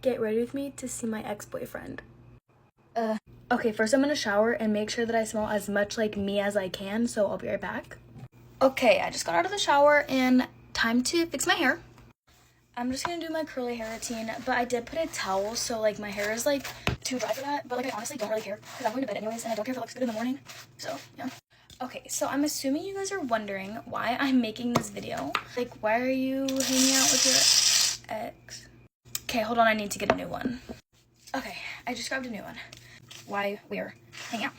get ready with me to see my ex-boyfriend. Okay, first I'm gonna shower and make sure that I smell as much like me as I can, so I'll be right back. Okay, I just got out of the shower and time to fix my hair. I'm just gonna do my curly hair routine, but I did put a towel, so like my hair is like too dry for that, but like I honestly don't really care because I'm going to bed anyways and I don't care if it looks good in the morning, so yeah. Okay, so I'm assuming you guys are wondering why I'm making this video. Like, why are you hanging out with your ex? Okay, hold on, I need to get a new one. Okay, I just grabbed a new one. Why we're hanging out.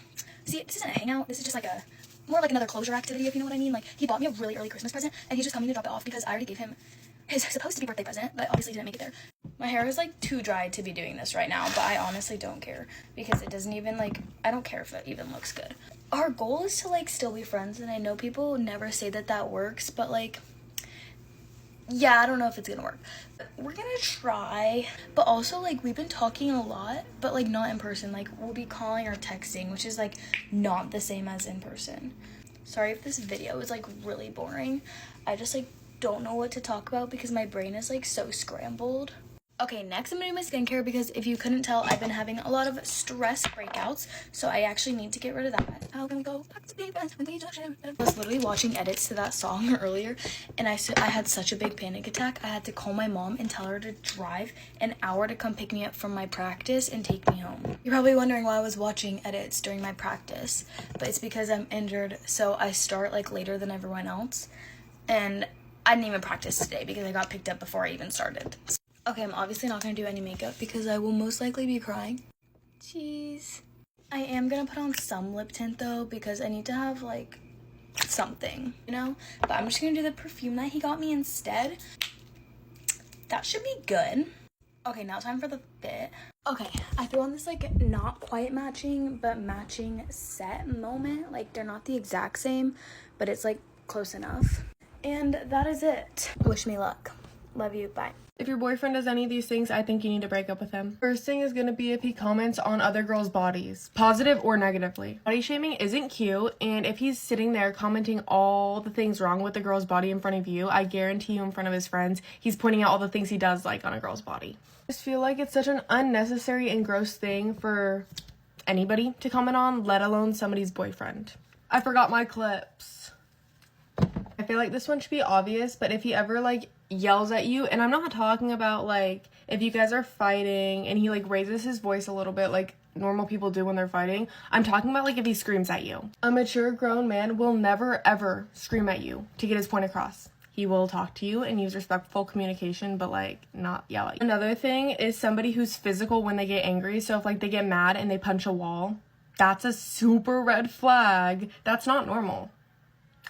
See, this isn't a hangout, this is just like a, more like another closure activity, if you know what I mean. Like, he bought me a really early Christmas present, and he's just coming to drop it off because I already gave him his supposed to be birthday present, but obviously didn't make it there. My hair is like too dry to be doing this right now, but I honestly don't care because it doesn't even like, I don't care if it even looks good. Our goal is to like still be friends, and I know people never say that that works, but like, yeah, I don't know if it's gonna work. We're gonna try, but also like we've been talking a lot, but like not in person. Like we'll be calling or texting, which is like not the same as in person. Sorry if this video is like really boring. I just like don't know what to talk about because my brain is like so scrambled. Okay, next I'm gonna do my skincare because if you couldn't tell, I've been having a lot of stress breakouts, so I actually need to get rid of that. How can we go back to being friends when we just I was literally watching edits to that song earlier, and I had such a big panic attack. I had to call my mom and tell her to drive an hour to come pick me up from my practice and take me home. You're probably wondering why I was watching edits during my practice, but it's because I'm injured, so I start like later than everyone else, and I didn't even practice today because I got picked up before I even started. Okay, I'm obviously not going to do any makeup because I will most likely be crying. Jeez. I am going to put on some lip tint though because I need to have like something, you know? But I'm just going to do the perfume that he got me instead. That should be good. Okay, now time for the fit. Okay, I threw on this like not quite matching but matching set moment. Like they're not the exact same, but it's like close enough. And that is it. Wish me luck. Love you. Bye. If your boyfriend does any of these things, I think you need to break up with him. First thing is going to be if he comments on other girls' bodies, positive or negatively. Body shaming isn't cute, and if he's sitting there commenting all the things wrong with the girl's body in front of you, I guarantee you in front of his friends, he's pointing out all the things he does like on a girl's body. I just feel like it's such an unnecessary and gross thing for anybody to comment on, let alone somebody's boyfriend. I forgot my clips. I feel like this one should be obvious, but if he ever like yells at you, and I'm not talking about like if you guys are fighting and he like raises his voice a little bit like normal people do when they're fighting, I'm talking about like if he screams at you. A mature grown man will never ever scream at you to get his point across. He will talk to you and use respectful communication, but like not yell at you. Another thing is somebody who's physical when they get angry. So if like they get mad and they punch a wall, that's a super red flag. That's not normal.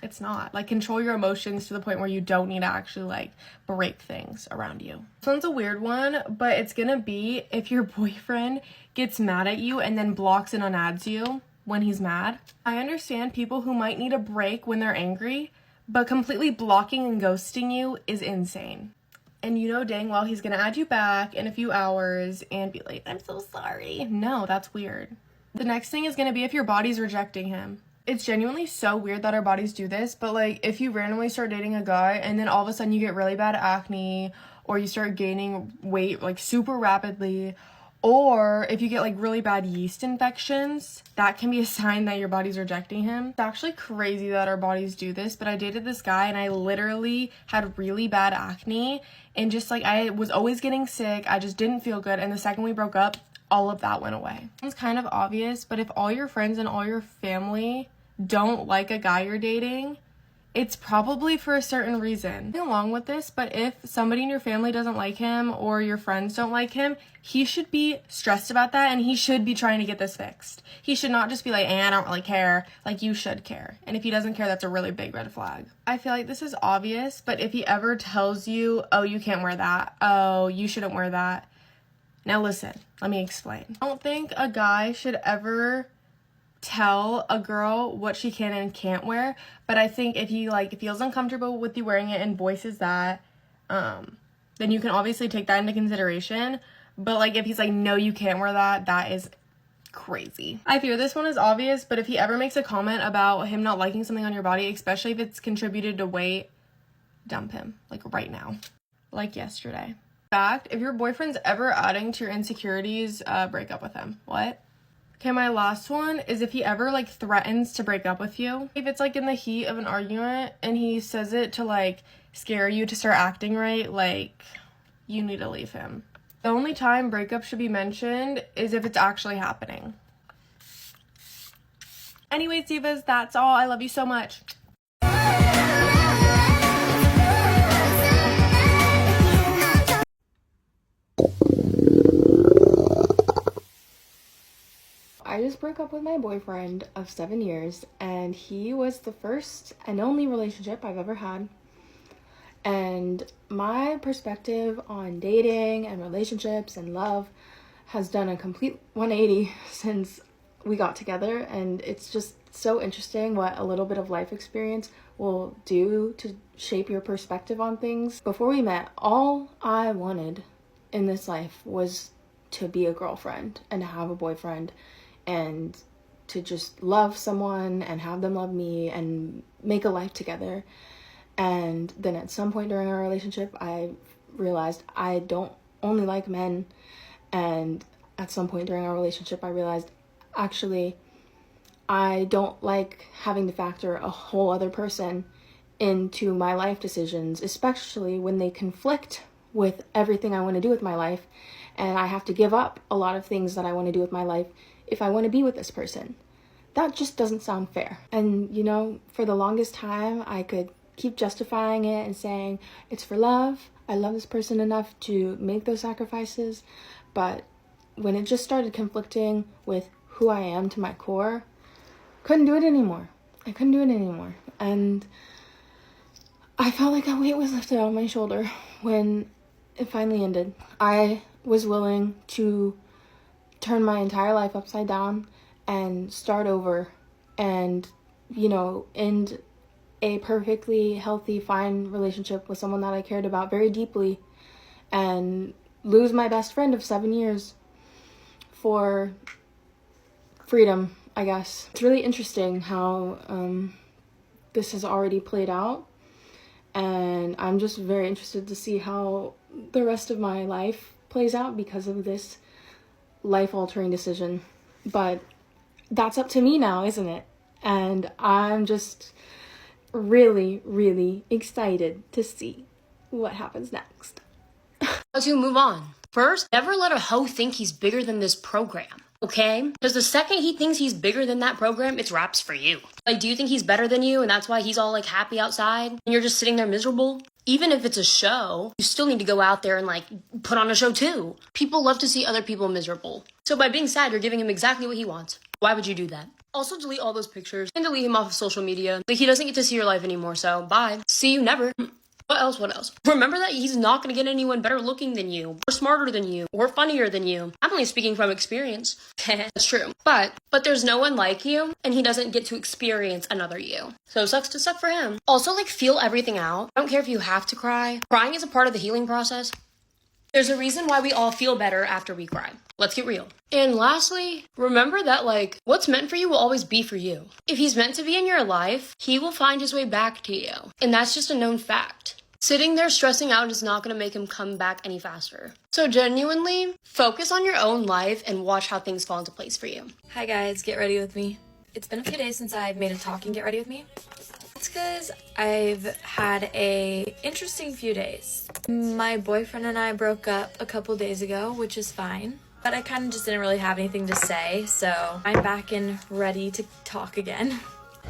It's not. Like, control your emotions to the point where you don't need to actually, like, break things around you. This one's a weird one, but it's gonna be if your boyfriend gets mad at you and then blocks and unadds you when he's mad. I understand people who might need a break when they're angry, but completely blocking and ghosting you is insane. And you know dang well he's gonna add you back in a few hours and be like, I'm so sorry. No, that's weird. The next thing is gonna be if your body's rejecting him. It's genuinely so weird that our bodies do this, but like if you randomly start dating a guy and then all of a sudden you get really bad acne or you start gaining weight like super rapidly, or if you get like really bad yeast infections, that can be a sign that your body's rejecting him. It's actually crazy that our bodies do this, but I dated this guy and I literally had really bad acne and just like I was always getting sick. I just didn't feel good, and the second we broke up, all of that went away. It's kind of obvious, but if all your friends and all your family don't like a guy you're dating, it's probably for a certain reason. Along with this, but if somebody in your family doesn't like him or your friends don't like him, he should be stressed about that and he should be trying to get this fixed. He should not just be like, I don't really care. Like, you should care. And if he doesn't care, that's a really big red flag. I feel like this is obvious, but if he ever tells you, oh, you can't wear that. Oh, you shouldn't wear that. Now listen, let me explain. I don't think a guy should ever tell a girl what she can and can't wear, but I think if he like feels uncomfortable with you wearing it and voices that, then you can obviously take that into consideration. But like if he's like, no, you can't wear that, that is crazy. I fear this one is obvious, but if he ever makes a comment about him not liking something on your body, especially if it's contributed to weight, dump him like right now, like yesterday. Fact, if your boyfriend's ever adding to your insecurities, break up with him. What? Okay, my last one is if he ever, like, threatens to break up with you. If it's, like, in the heat of an argument and he says it to, like, scare you to start acting right, like, you need to leave him. The only time breakup should be mentioned is if it's actually happening. Anyways, divas, that's all. I love you so much. I just broke up with my boyfriend of 7 years, and he was the first and only relationship I've ever had. And my perspective on dating and relationships and love has done a complete 180 since we got together, and it's just so interesting what a little bit of life experience will do to shape your perspective on things. Before we met, all I wanted in this life was to be a girlfriend and to have a boyfriend and to just love someone and have them love me and make a life together. And then at some point during our relationship, I realized I don't only like men. And at some point during our relationship, I realized actually I don't like having to factor a whole other person into my life decisions, especially when they conflict with everything I want to do with my life. And I have to give up a lot of things that I want to do with my life if I want to be with this person. That just doesn't sound fair. And, you know, for the longest time, I could keep justifying it and saying, it's for love. I love this person enough to make those sacrifices. But when it just started conflicting with who I am to my core, couldn't do it anymore. I couldn't do it anymore. And I felt like a weight was lifted off my shoulder when it finally ended. I was willing to turn my entire life upside down and start over and, you know, end a perfectly healthy, fine relationship with someone that I cared about very deeply and lose my best friend of 7 years for freedom, I guess. It's really interesting how this has already played out, and I'm just very interested to see how the rest of my life plays out because of this life-altering decision. But that's up to me now, isn't it? And I'm just really, really excited to see what happens next. Let's move on. First, never let a hoe think he's bigger than this program, okay? Because the second he thinks he's bigger than that program, it's raps for you. Like, do you think he's better than you and that's why he's all, like, happy outside and you're just sitting there miserable? Even if it's a show, you still need to go out there and, like, put on a show too. People love to see other people miserable. So by being sad, you're giving him exactly what he wants. Why would you do that? Also, delete all those pictures and delete him off of social media. Like, he doesn't get to see your life anymore, so bye. See you never. What else? Remember that he's not going to get anyone better looking than you, or smarter than you, or funnier than you. I'm only speaking from experience. That's true. But there's no one like you, and he doesn't get to experience another you. So sucks to suck for him. Also, like, feel everything out. I don't care if you have to cry. Crying is a part of the healing process. There's a reason why we all feel better after we cry. Let's get real. And lastly, remember that, like, what's meant for you will always be for you. If he's meant to be in your life, he will find his way back to you. And that's just a known fact. Sitting there stressing out is not going to make him come back any faster. So genuinely, focus on your own life and watch how things fall into place for you. Hi guys, get ready with me. It's been a few days since I've made a talking get ready with me. It's because I've had a interesting few days. My boyfriend and I broke up a couple days ago, which is fine. But I kind of just didn't really have anything to say, so I'm back and ready to talk again.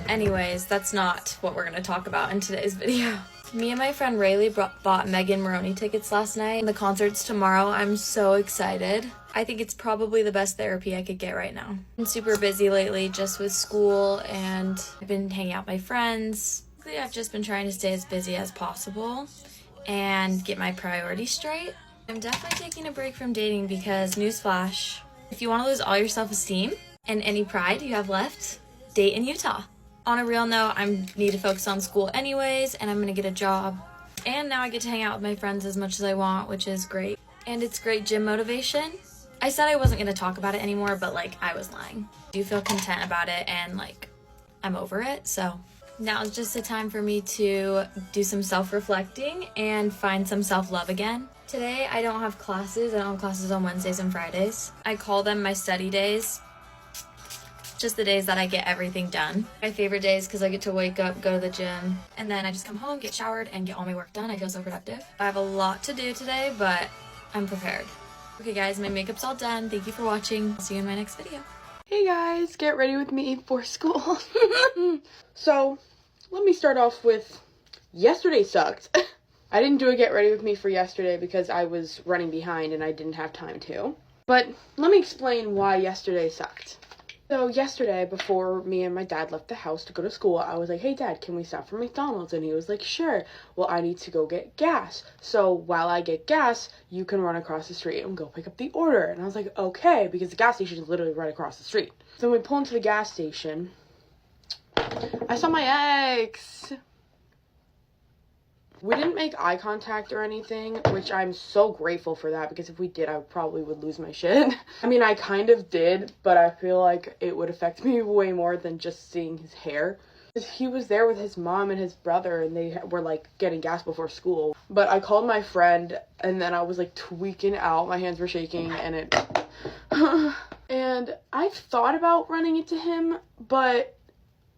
Anyways, that's not what we're going to talk about in today's video. Me and my friend Rayleigh bought Megan Maroney tickets last night. The concert's tomorrow. I'm so excited. I think it's probably the best therapy I could get right now. I'm super busy lately just with school, and I've been hanging out with my friends. I've just been trying to stay as busy as possible and get my priorities straight. I'm definitely taking a break from dating because, newsflash, if you want to lose all your self-esteem and any pride you have left, date in Utah. On a real note, I need to focus on school anyways, and I'm gonna get a job. And now I get to hang out with my friends as much as I want, which is great. And it's great gym motivation. I said I wasn't gonna talk about it anymore, but like, I was lying. I do feel content about it, and like, I'm over it. So now it's just a time for me to do some self-reflecting and find some self-love again. Today I don't have classes. I don't have classes on Wednesdays and Fridays. I call them my study days. Just the days that I get everything done. My favorite days because I get to wake up, go to the gym, and then I just come home, get showered, and get all my work done. I feel so productive. I have a lot to do today, but I'm prepared. Okay guys, my makeup's all done. Thank you for watching. I'll see you in my next video. Hey guys, get ready with me for school. So, let me start off with yesterday sucked. I didn't do a get ready with me for yesterday because I was running behind and I didn't have time to. But let me explain why yesterday sucked. So yesterday, before me and my dad left the house to go to school, I was like, hey Dad, can we stop for McDonald's? And he was like, sure. Well, I need to go get gas. So while I get gas, you can run across the street and go pick up the order. And I was like, okay, because the gas station is literally right across the street. So when we pull into the gas station, I saw my ex. We didn't make eye contact or anything, which I'm so grateful for that, because if we did, I probably would lose my shit. I mean, I kind of did, but I feel like it would affect me way more than just seeing his hair. He was there with his mom and his brother, and they were like getting gas before school. But I called my friend, and then I was like tweaking out. My hands were shaking, and it... And I've thought about running into him, but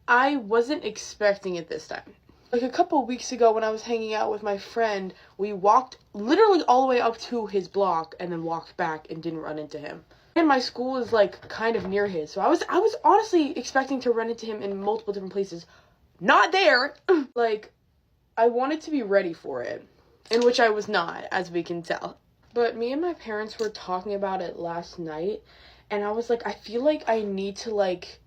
I wasn't expecting it this time. Like a couple weeks ago when I was hanging out with my friend, we walked literally all the way up to his block and then walked back and didn't run into him. And my school is like kind of near his, so I was honestly expecting to run into him in multiple different places. Not there! Like, I wanted to be ready for it, in which I was not, as we can tell. But me and my parents were talking about it last night, and I was like, I feel like I need to like...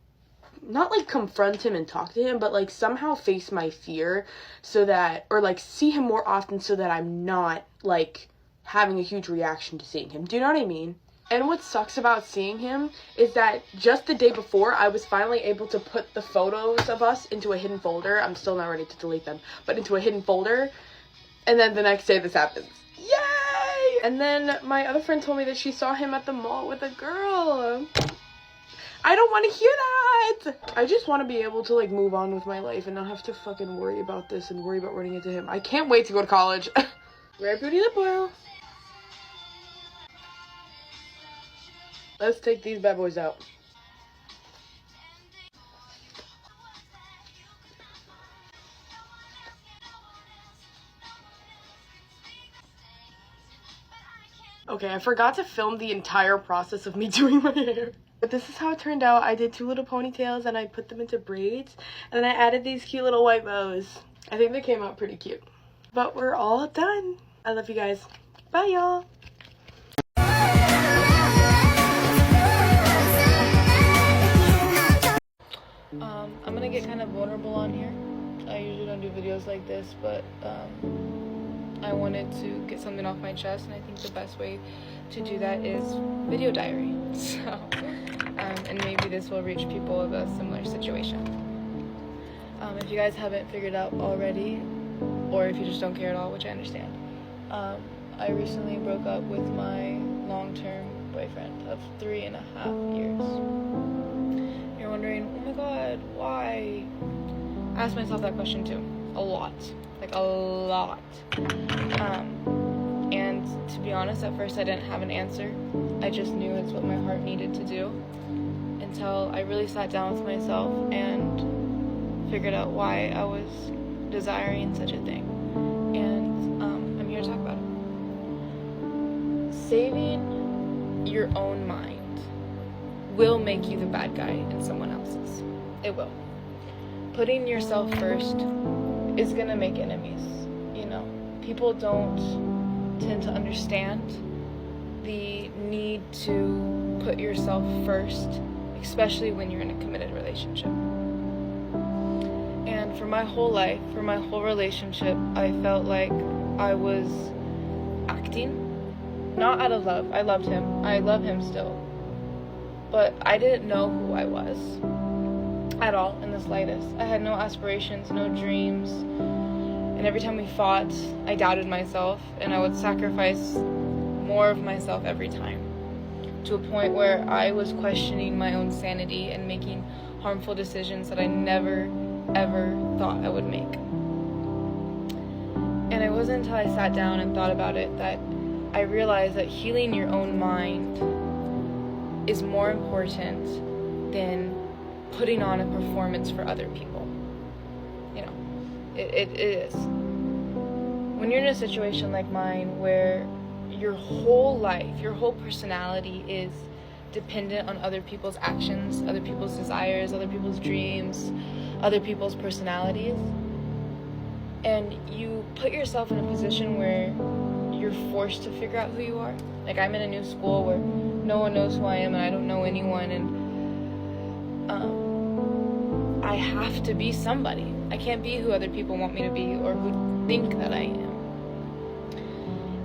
not like confront him and talk to him, but like somehow face my fear so that, or like see him more often so that I'm not like having a huge reaction to seeing him. Do you know what I mean? And what sucks about seeing him is that just the day before, I was finally able to put the photos of us into a hidden folder. I'm still not ready to delete them, but into a hidden folder. And then the next day this happens. Yay! And then my other friend told me that she saw him at the mall with a girl. I don't want to hear that! I just want to be able to, like, move on with my life and not have to fucking worry about this and worry about running into him. I can't wait to go to college. Rare Beauty Lip Oil. Let's take these bad boys out. Okay, I forgot to film the entire process of me doing my hair. But this is how it turned out. I did 2 little ponytails and I put them into braids. And then I added these cute little white bows. I think they came out pretty cute. But we're all done. I love you guys. Bye, y'all. I'm gonna get kind of vulnerable on here. I usually don't do videos like this, but I wanted to get something off my chest, and I think the best way to do that is video diary. So, and maybe this will reach people of a similar situation. If you guys haven't figured out already, or if you just don't care at all, which I understand, I recently broke up with my long-term boyfriend of 3.5 years. You're wondering, oh my god, why? I asked myself that question too, a lot. Like a lot. And to be honest, at first I didn't have an answer. I just knew it's what my heart needed to do, until I really sat down with myself and figured out why I was desiring such a thing. And I'm here to talk about it. Saving your own mind will make you the bad guy in someone else's. It will. Putting yourself first is gonna make enemies, you know. People don't tend to understand the need to put yourself first, especially when you're in a committed relationship. And for my whole life, for my whole relationship, I felt like I was acting, not out of love. I loved him. I love him still. But I didn't know who I was at all, in the slightest. I had no aspirations, no dreams. And every time we fought, I doubted myself, and I would sacrifice more of myself every time, to a point where I was questioning my own sanity and making harmful decisions that I never, ever thought I would make. And it wasn't until I sat down and thought about it that I realized that healing your own mind is more important than putting on a performance for other people. You know, it is. When you're in a situation like mine where your whole life, your whole personality is dependent on other people's actions, other people's desires, other people's dreams, other people's personalities, and you put yourself in a position where you're forced to figure out who you are. Like, I'm in a new school where no one knows who I am and I don't know anyone, and I have to be somebody. I can't be who other people want me to be or who think that I am.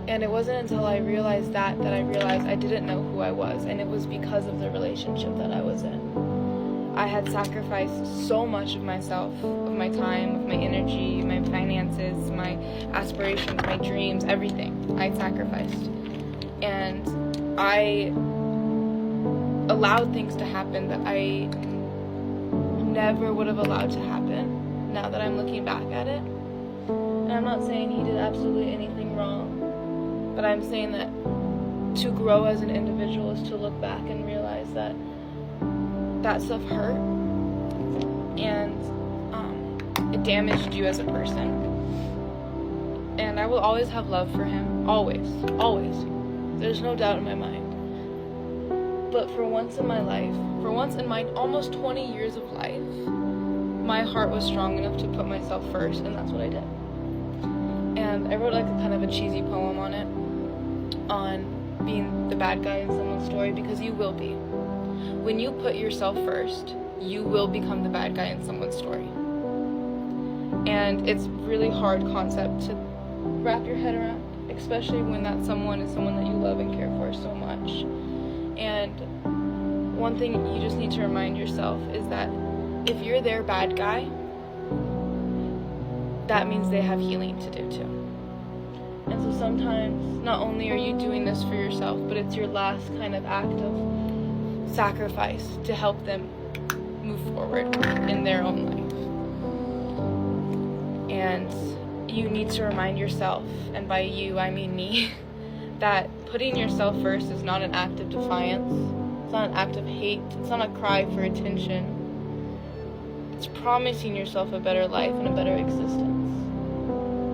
And it wasn't until I realized that I realized I didn't know who I was, and it was because of the relationship that I was in. I had sacrificed so much of myself, of my time, of my energy, my finances, my aspirations, my dreams, everything I sacrificed. And I allowed things to happen that I never would have allowed to happen now that I'm looking back at it. And I'm not saying he did absolutely anything wrong, but I'm saying that to grow as an individual is to look back and realize that that stuff hurt and it damaged you as a person. And I will always have love for him, always. There's no doubt in my mind. But for once in my life, for once in my almost 20 years of life, my heart was strong enough to put myself first, and that's what I did. And I wrote like a kind of a cheesy poem on it, on being the bad guy in someone's story, because you will be. When you put yourself first, you will become the bad guy in someone's story. And it's really hard concept to wrap your head around, especially when that someone is someone that you love and care for so much. And one thing you just need to remind yourself is that if you're their bad guy, that means they have healing to do too. And so sometimes not only are you doing this for yourself, but it's your last kind of act of sacrifice to help them move forward in their own life. And you need to remind yourself, and by you I mean me, that putting yourself first is not an act of defiance, it's not an act of hate, it's not a cry for attention. It's promising yourself a better life and a better existence.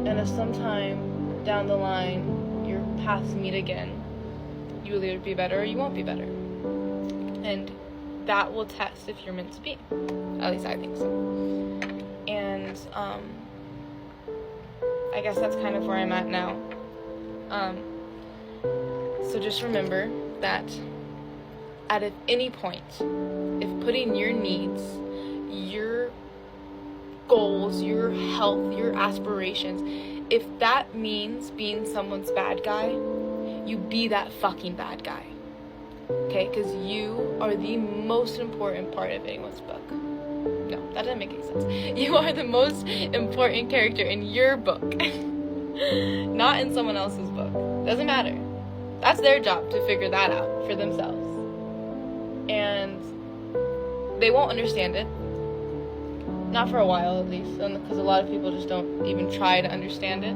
And if sometime down the line your paths meet again, you will either be better or you won't be better. And that will test if you're meant to be. At least I think so. And I guess that's kind of where I'm at now. So just remember that at any point, if putting your needs, your goals, your health, your aspirations, if that means being someone's bad guy, you be that fucking bad guy. Okay? Because you are the most important part of anyone's book. No, that didn't make any sense. You are the most important character in your book. Not in someone else's book. Doesn't matter. That's their job to figure that out for themselves. And they won't understand it. Not for a while, at least. Because a lot of people just don't even try to understand it.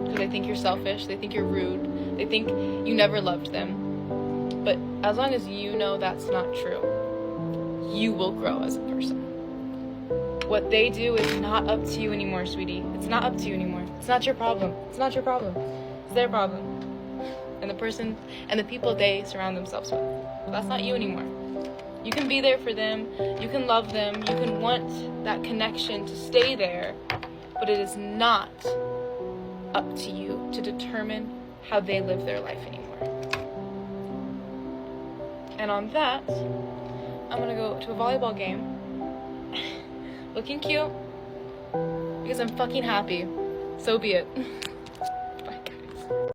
Because they think you're selfish. They think you're rude. They think you never loved them. But as long as you know that's not true, you will grow as a person. What they do is not up to you anymore, sweetie. It's not up to you anymore. It's not your problem. It's not your problem. It's their problem. And the person and the people they surround themselves with. But that's not you anymore. You can be there for them. You can love them. You can want that connection to stay there. But it is not up to you to determine how they live their life anymore. And on that, I'm going to go to a volleyball game. Looking cute. Because I'm fucking happy. So be it.